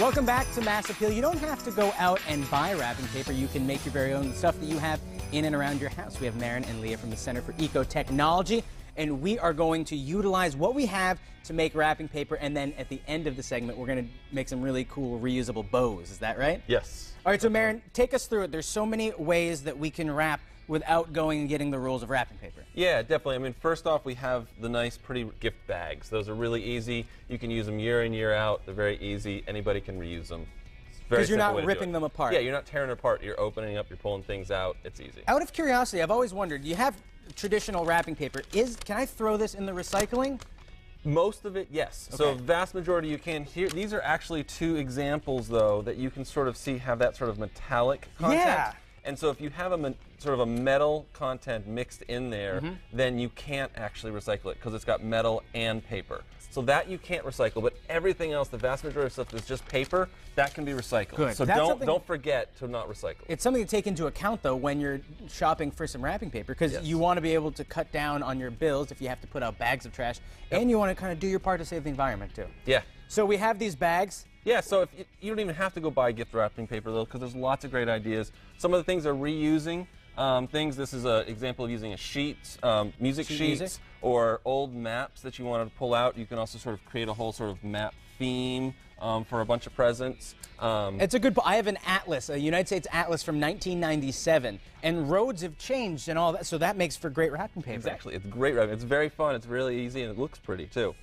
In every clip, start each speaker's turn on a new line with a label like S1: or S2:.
S1: Welcome back to Mass Appeal. You don't have to go out and buy wrapping paper. You can make your very own stuff that you have in and around your house. We have Marin and Leah from the Center for EcoTechnology, and we are going to utilize what we have to make wrapping paper, and then at the end of the segment, we're going to make some really cool reusable bows. Is that right?
S2: Yes.
S1: All right, so Marin, take us through it. There's so many ways that we can wrap without going and getting the rules of wrapping paper.
S2: Yeah, definitely. I mean, first off, we have the nice, pretty gift bags. Those are really easy. You can use them year in, year out. They're very easy. Anybody can reuse them.
S1: Because you're not ripping them apart.
S2: Yeah, you're not tearing it apart. You're opening up, you're pulling things out. It's easy.
S1: Out of curiosity, I've always wondered, you have traditional wrapping paper. Can I throw this in the recycling?
S2: Most of it, yes.
S1: Okay.
S2: So vast majority you can. Here, these are actually two examples, though, that you can sort of see have that sort of metallic content.
S1: Yeah.
S2: And so if you have sort of a metal content mixed in there, then you can't actually recycle it because it's got metal and paper. So that you can't recycle, but everything else, the vast majority of stuff that's just paper, that can be recycled.
S1: Good.
S2: So don't forget to not recycle.
S1: It's something to take into account, though, when you're shopping for some wrapping paper, because you want to be able to cut down on your bills if you have to put out bags of trash, and you want to kind of do your part to save the environment, too.
S2: Yeah.
S1: So we have these bags.
S2: Yeah, so if you don't even have to go buy gift wrapping paper, though, because there's lots of great ideas. Some of the things are reusing things. This is an example of using a sheet, music sheets, or old maps that you wanted to pull out. You can also sort of create a whole sort of map theme for a bunch of presents.
S1: It's a good point. I have an atlas, a United States atlas from 1997, and roads have changed and all that, so that makes for great wrapping paper.
S2: Exactly. It's great wrapping. It's very fun. It's really easy, and it looks pretty, too.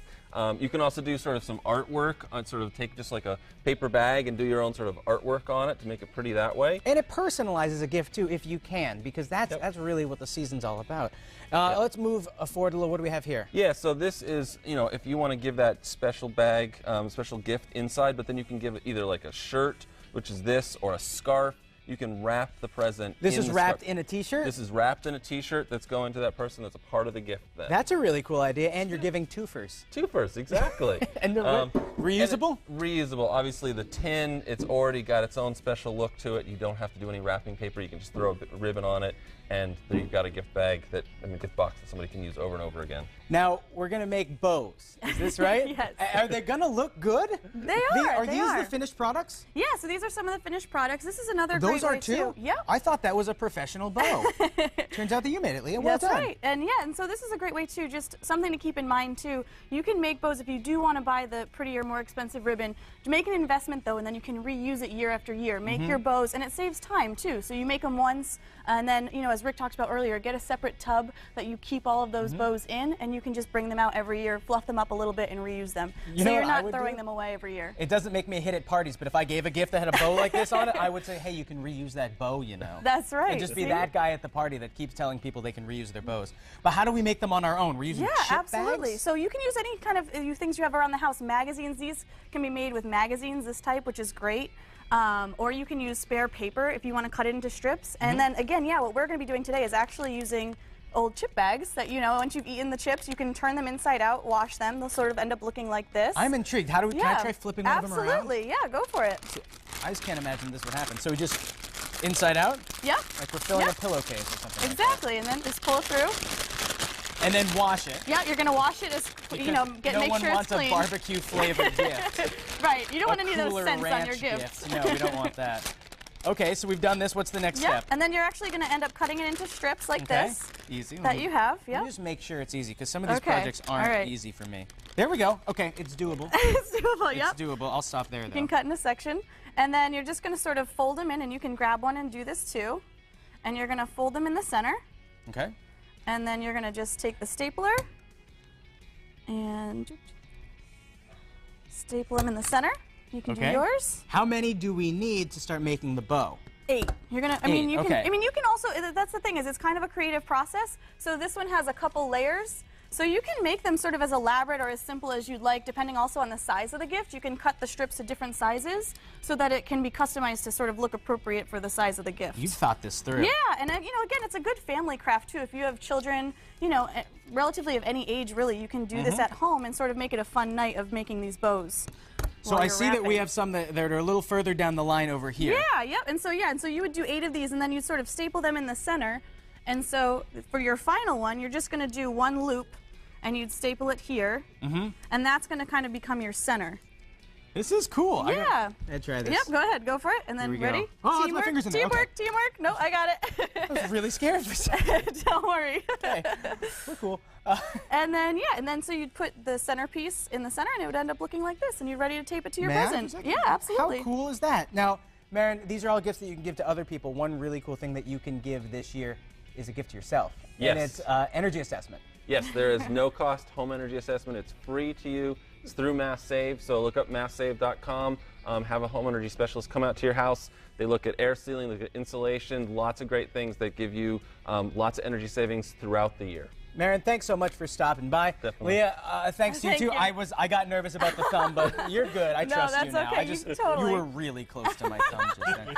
S2: You can also do sort of some artwork on sort of take just like a paper bag and do your own sort of artwork on it to make it pretty that way.
S1: And it personalizes a gift too if you can, because that's really what the season's all about. Let's move forward a little. What do we have here?
S2: Yeah, so this is, if you want to give that special bag, special gift inside, but then you can give it either like a shirt, which is this, or a scarf. You can wrap the present.
S1: This is wrapped in a T-shirt?
S2: This is wrapped in a T-shirt that's going to that person that's a part of the gift then.
S1: That's a really cool idea, and you're giving twofers.
S2: Twofers, exactly.
S1: And reusable?
S2: Reusable. Obviously, the tin, it's already got its own special look to it. You don't have to do any wrapping paper. You can just throw a ribbon on it, and there you've got a gift bag gift box that somebody can use over and over again.
S1: Now, we're going to make bows. Is this right?
S3: Yes.
S1: Are they going to look good?
S3: They are.
S1: Are these the finished products?
S3: Yeah, so these are some of the finished products. This is another
S1: Those
S3: great
S1: are
S3: way
S1: too?
S3: Yeah.
S1: I thought that was a professional bow. Turns out that you made it, Leah. Well
S3: That's
S1: done.
S3: right. And so this is a great way too, just something to keep in mind too. You can make bows if you do want to buy the prettier, more expensive ribbon. To make an investment though, and then you can reuse it year after year. Make your bows, and it saves time too. So you make them once, and then, as Rick talked about earlier, get a separate tub that you keep all of those bows in, and you can just bring them out every year, fluff them up a little bit, and reuse them. So you're not throwing them away every year.
S1: It doesn't make me a hit at parties, but if I gave a gift that had a bow like this on it, I would say, hey, you can reuse that bow,
S3: That's right.
S1: And just be that guy at the party that keeps telling people they can reuse their bows. But how do we make them on our own? We're using chip
S3: absolutely.
S1: bags?
S3: So you can use any kind of things you have around the house. Magazines, these can be made with magazines, this type, which is great. Or you can use spare paper if you want to cut it into strips. And then again, what we're going to be doing today is actually using old chip bags that, once you've eaten the chips, you can turn them inside out, wash them. They'll sort of end up looking like this.
S1: I'm intrigued. Can I try flipping one of them around?
S3: Absolutely. Yeah, go for it.
S1: I just can't imagine this would happen. So we just inside out?
S3: Yeah.
S1: Like we're filling a pillowcase or something.
S3: Exactly. And then just pull it through.
S1: And then wash it.
S3: Yeah, you're going to wash it as, make sure it's clean.
S1: No one wants a barbecue flavored gift.
S3: Right. You don't want any of those scents on your
S1: gifts. No, we don't want that. Okay, so we've done this. What's the next step?
S3: And then you're actually going to end up cutting it into strips like this.
S1: Easy.
S3: That you have.
S1: Let me just make sure it's easy, because some of these projects aren't easy for me. There we go. Okay, it's doable.
S3: It's doable,
S1: It's doable. I'll stop there, though.
S3: You can cut in a section. And then you're just going to sort of fold them in, and you can grab one and do this too. And you're going to fold them in the center.
S1: Okay.
S3: And then you're going to just take the stapler and staple them in the center. You can do yours.
S1: How many do we need to start making the bow?
S3: 8. You're gonna. I mean, you can also. That's the thing, is it's kind of a creative process. So this one has a couple layers. So you can make them sort of as elaborate or as simple as you'd like, depending also on the size of the gift. You can cut the strips to different sizes so that it can be customized to sort of look appropriate for the size of the gift.
S1: You've thought this through.
S3: Yeah, and again, it's a good family craft too. If you have children, relatively of any age, really, you can do this at home and sort of make it a fun night of making these bows.
S1: So I see that we have some that are a little further down the line over here.
S3: Yeah, and so you would do 8 of these, and then you'd sort of staple them in the center. And so for your final one, you're just going to do one loop, and you'd staple it here, and that's going to kind of become your center.
S1: This is cool.
S3: Yeah.
S1: I'll try this.
S3: Yep, go ahead. Go for it. And then,
S1: Here we
S3: ready?
S1: go. Oh,
S3: teamwork,
S1: my fingers in there.
S3: teamwork,
S1: Okay.
S3: teamwork. No, I got it.
S1: I was really scared for a second.
S3: Don't worry.
S1: Okay. We're cool.
S3: And then, yeah, and then so you'd put the centerpiece in the center, and it would end up looking like this, and you're ready to tape it to your present. Yeah, absolutely.
S1: How cool is that? Now, Marin, these are all gifts that you can give to other people. One really cool thing that you can give this year is a gift to yourself.
S2: Yes.
S1: And it's energy assessment.
S2: Yes, there is no cost home energy assessment. It's free to you. It's through MassSave, so look up masssave.com. Have a home energy specialist come out to your house. They look at air sealing, look at insulation, lots of great things that give you lots of energy savings throughout the year.
S1: Marin, thanks so much for stopping by.
S2: Definitely.
S1: Leah, thanks to you
S3: Thank
S1: too.
S3: you.
S1: I got nervous about the thumb, but you're good. I
S3: No,
S1: trust
S3: that's
S1: you now.
S3: okay.
S1: You
S3: Totally.
S1: were really close to my thumb just then.